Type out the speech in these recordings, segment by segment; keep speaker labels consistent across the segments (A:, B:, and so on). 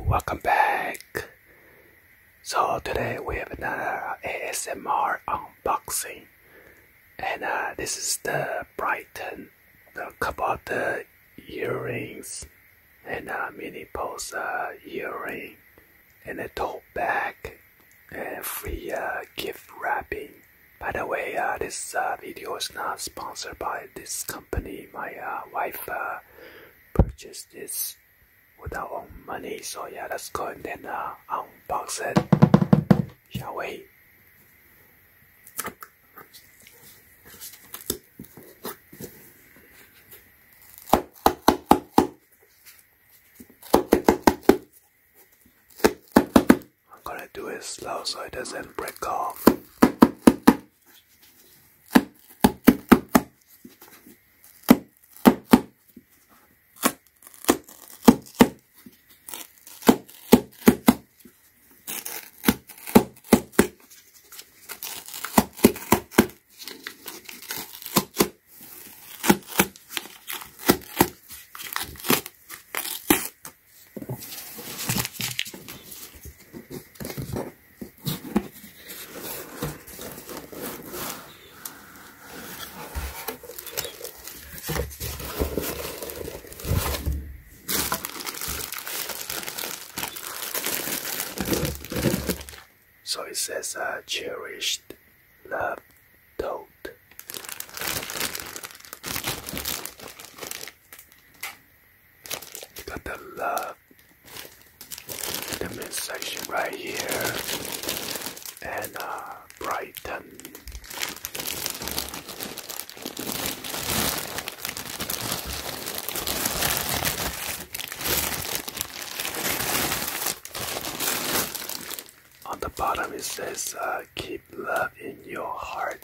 A: welcome back. So today we have another ASMR unboxing, and this is the Brighton, the couple of the earrings, and mini pose earring, and a tote bag, and free gift wrapping. By the way, this video is not sponsored by this company. My wife purchased this with our own money, so yeah, let's go and then unbox it, shall we? I'm gonna do it slow so it doesn't break off. So it says cherished love Tote. Got the love in the midsection right here, and Brighton. On the bottom it says, keep love in your heart.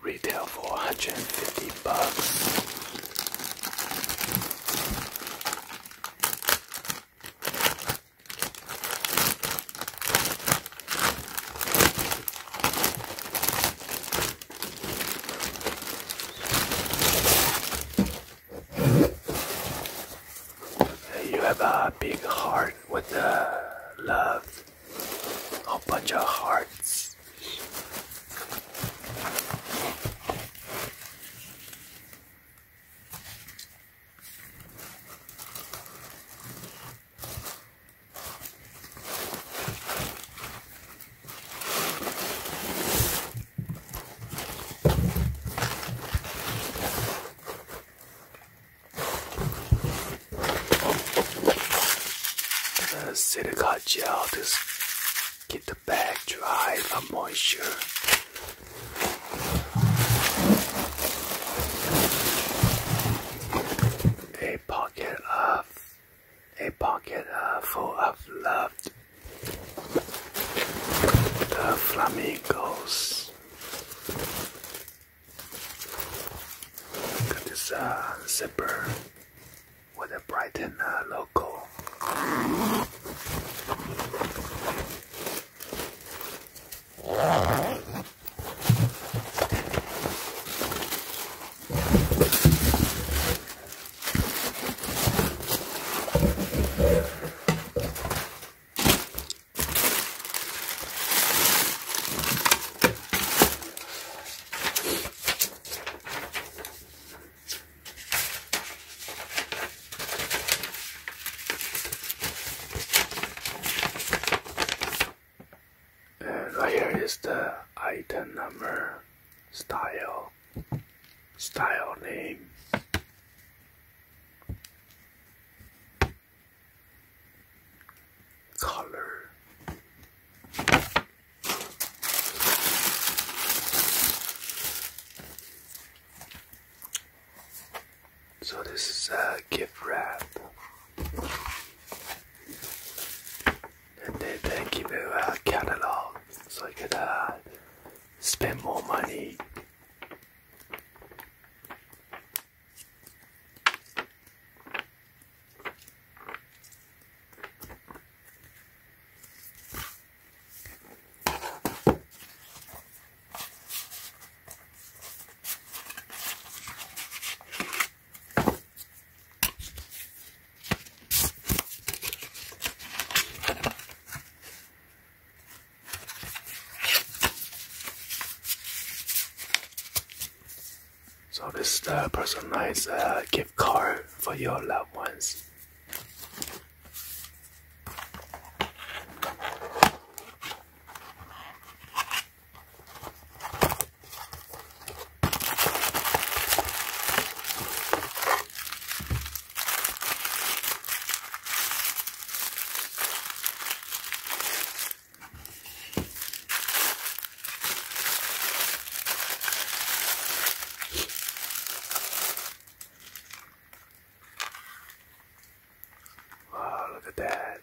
A: Retail for $150. You have a big heart with love, a whole bunch of hearts. Silicone gel to keep the bag dry from moisture. A pocket full of love. The flamingos. Got this zipper with a Brighton logo. Right here is the item number, style name, color. So this is a gift wrap, and then they give you a catalog so you could spend more money. So this is the personalized gift card for your loved ones. Wow, look at that.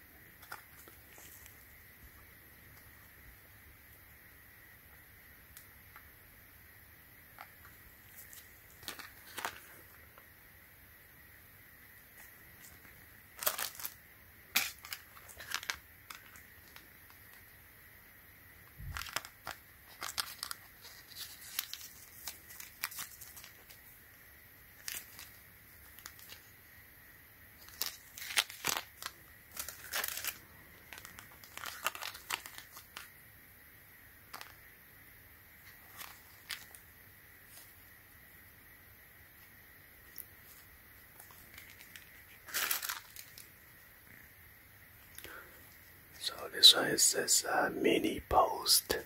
A: So this one says mini post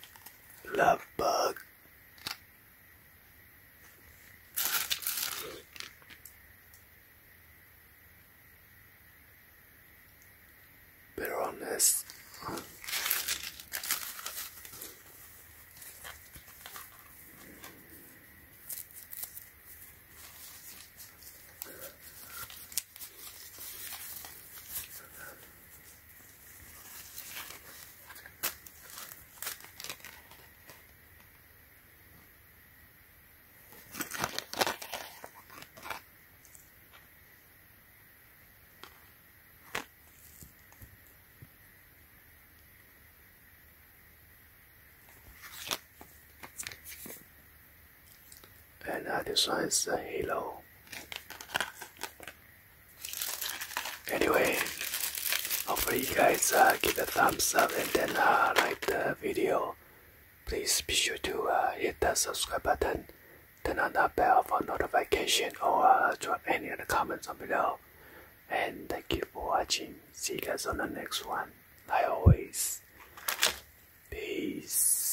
A: love bug. Better on this. And this one is a halo. Anyway, hopefully you guys give a thumbs up and then like the video. Please be sure to hit the subscribe button, turn on the bell for notification, or drop any other comments on below. And thank you for watching. See you guys on the next one. Like always, peace.